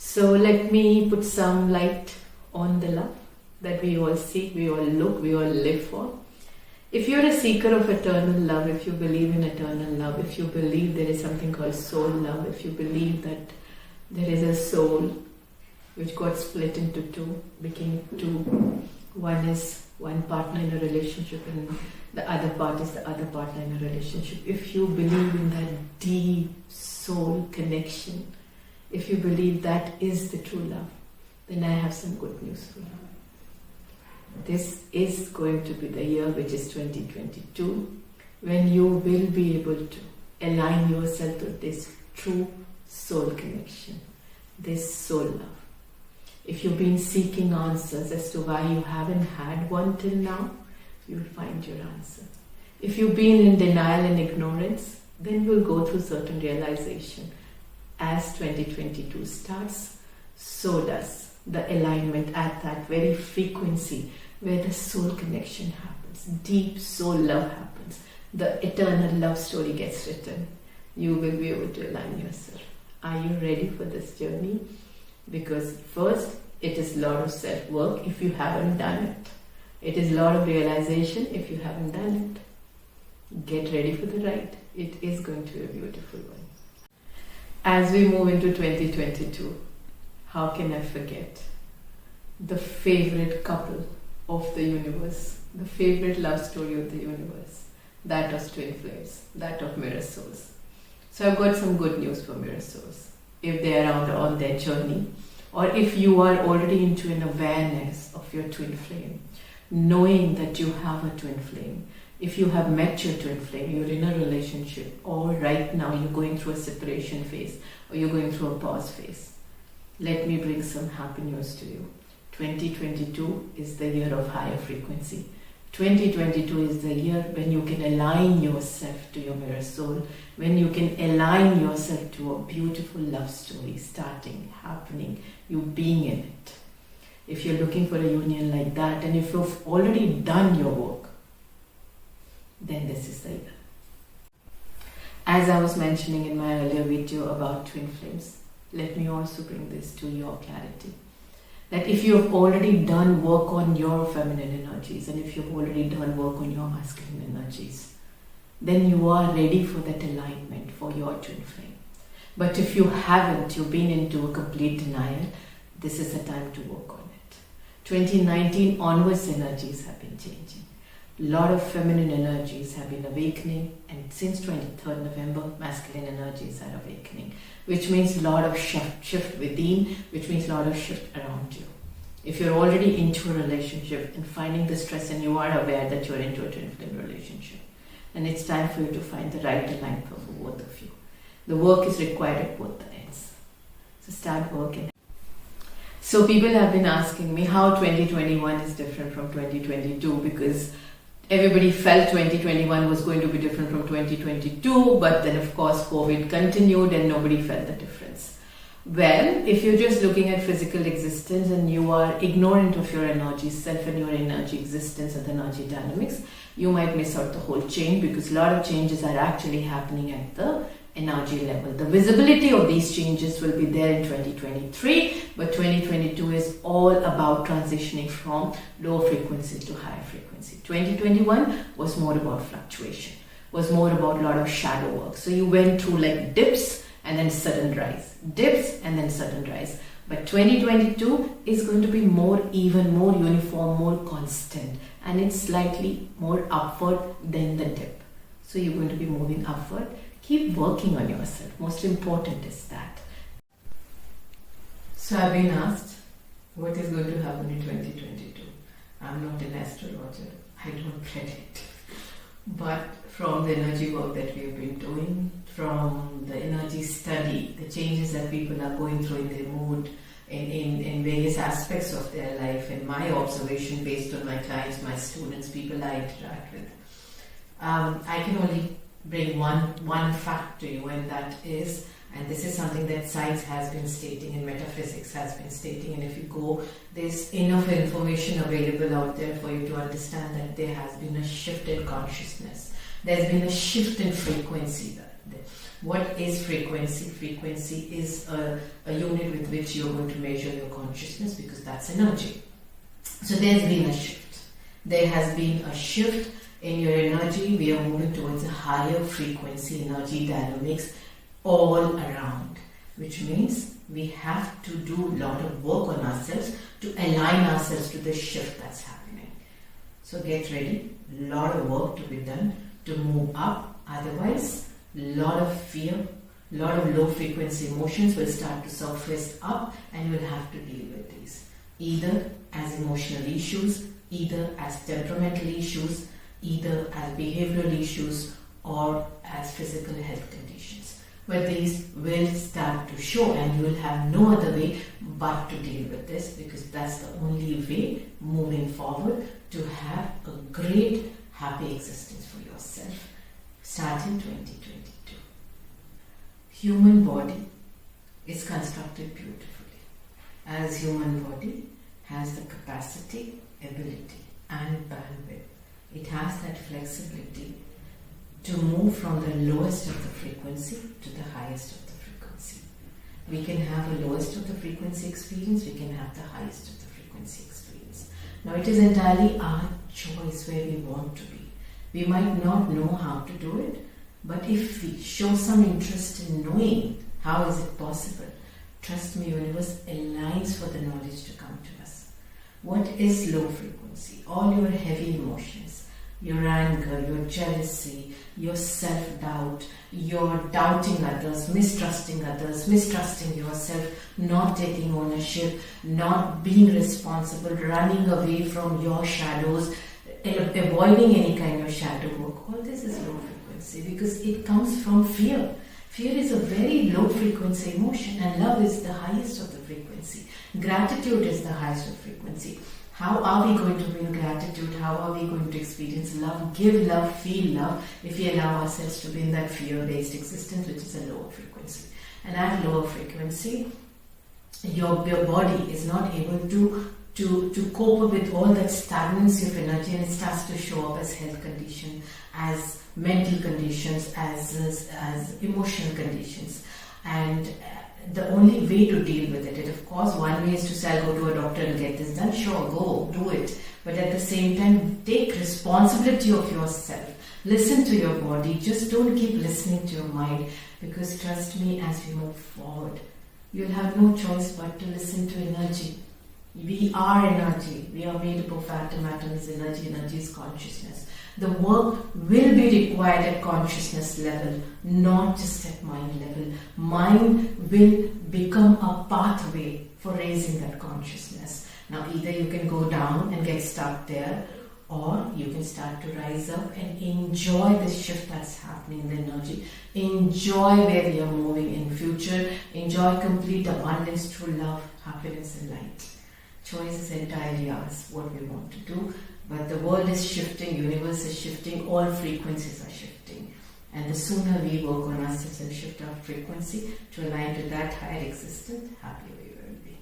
So let me put some light on the love that we all seek, we all look, we all live for. If you're a seeker of eternal love, if you believe in eternal love, if you believe there is something called soul love, if you believe that there is a soul which got split into two, became two, one is one partner in a relationship and the other part is the other partner in a relationship. If you believe in that deep soul connection, if you believe that is the true love, then I have some good news for you. This is going to be the year, which is 2022, when you will be able to align yourself with this true soul connection, this soul love. If you've been seeking answers as to why you haven't had one till now, you'll find your answer. If you've been in denial and ignorance, then you'll go through certain realization. As 2022 starts, so does the alignment at that very frequency where the soul connection happens, deep soul love happens, the eternal love story gets written. You will be able to align yourself. Are you ready for this journey? Because first, it is a lot of self-work if you haven't done it. It is a lot of realization if you haven't done it. Get ready for the ride. It is going to be a beautiful one. As we move into 2022, how can I forget the favorite couple of the universe, the favorite love story of the universe, that of twin flames, that of mirror souls. So I've got some good news for mirror souls. If they are on their journey, or if you are already into an awareness of your twin flame, knowing that you have a twin flame, if you have met your twin flame, you're in a relationship, or right now you're going through a separation phase, or you're going through a pause phase, let me bring some happy news to you. 2022 is the year of higher frequency. 2022 is the year when you can align yourself to your mirror soul, when you can align yourself to a beautiful love story starting, happening, you being in it. If you're looking for a union like that, and if you've already done your work, then this is the year. As I was mentioning in my earlier video about twin flames, let me also bring this to your clarity. That if you have already done work on your feminine energies, and if you've already done work on your masculine energies, then you are ready for that alignment for your twin flame. But if you haven't, you've been into a complete denial, this is the time to work on it. 2019 onwards, energies have been changing. A lot of feminine energies have been awakening, and since 23rd November, masculine energies are awakening, which means a lot of shift within, which means a lot of shift around you. If you're already into a relationship and finding the stress, and you are aware that you're into a twin flame relationship, and it's time for you to find the right alignment for both of you. The work is required at both the ends. So start working. So people have been asking me how 2021 is different from 2022, because everybody felt 2021 was going to be different from 2022, but then of course COVID continued and nobody felt the difference. Well, if you're just looking at physical existence and you are ignorant of your energy self and your energy existence and the energy dynamics, you might miss out the whole change, because a lot of changes are actually happening at the energy level. The visibility of these changes will be there in 2023, but 2022 is all about transitioning from low frequency to higher frequency. 2021 was more about fluctuation, was more about a lot of shadow work. So you went through like dips and then sudden rise, dips and then sudden rise. But 2022 is going to be more even, more uniform, more constant, and it's slightly more upward than the dip. So you're going to be moving upward. Keep working on yourself. Most important is that. So I've been asked, what is going to happen in 2022? I'm not an astrologer. I don't predict. But from the energy work that we have been doing, from the energy study, the changes that people are going through in their mood, in various aspects of their life, and my observation based on my clients, my students, people I interact with, I can only bring one fact to you, and that is, and this is something that science has been stating and metaphysics has been stating, and if you go, there's enough information available out there for you to understand that there has been a shift in consciousness. There's been a shift in frequency there. What is frequency? Frequency is a unit with which you're going to measure your consciousness, because that's energy. So there's been a shift. There has been a shift in your energy. We are moving towards a higher frequency energy dynamics all around, which means we have to do a lot of work on ourselves to align ourselves to the shift that's happening. So get ready, a lot of work to be done to move up. Otherwise, a lot of fear, a lot of low frequency emotions will start to surface up, and you will have to deal with these, either as emotional issues, either as temperamental issues, either as behavioral issues, or as physical health conditions. But these will start to show, and you will have no other way but to deal with this, because that's the only way moving forward to have a great happy existence for yourself starting 2022. Human body is constructed beautifully. As human body has the capacity, ability and bandwidth, it has that flexibility to move from the lowest of the frequency to the highest of the frequency. We can have a lowest of the frequency experience, we can have the highest of the frequency experience. Now it is entirely our choice where we want to be. We might not know how to do it, but if we show some interest in knowing how is it possible, trust me, universe aligns for the knowledge to come to us. What is low frequency? All your heavy emotions, your anger, your jealousy, your self-doubt, your doubting others, mistrusting yourself, not taking ownership, not being responsible, running away from your shadows, avoiding any kind of shadow work. All this is low frequency because it comes from fear. Fear is a very low frequency emotion, and love is the highest of the frequency. Gratitude is the highest of frequency. How are we going to bring gratitude? How are we going to experience love, give love, feel love, if we allow ourselves to be in that fear-based existence, which is a lower frequency? And at lower frequency, your body is not able to cope up with all that stagnancy of energy, and it starts to show up as health condition, as mental conditions, as emotional conditions. And the only way to deal with it, of course, one way is to say, I'll go to a doctor and get this done. Sure, go, do it. But at the same time, take responsibility of yourself. Listen to your body. Just don't keep listening to your mind, because trust me, as we move forward, you'll have no choice but to listen to energy. We are energy. We are made up of atom. Atom is energy. Energy is consciousness. The work will be required at consciousness level, not just at mind level. Mind will become a pathway for raising that consciousness. Now, either you can go down and get stuck there, or you can start to rise up and enjoy the shift that's happening in the energy. Enjoy where we are moving in future. Enjoy complete abundance through love, happiness and light. Choice is entirely ours, what we want to do. But the world is shifting, universe is shifting, all frequencies are shifting. And the sooner we work on ourselves and shift our frequency to align to that higher existence, happier we will be.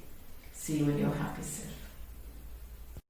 See you in your happy self.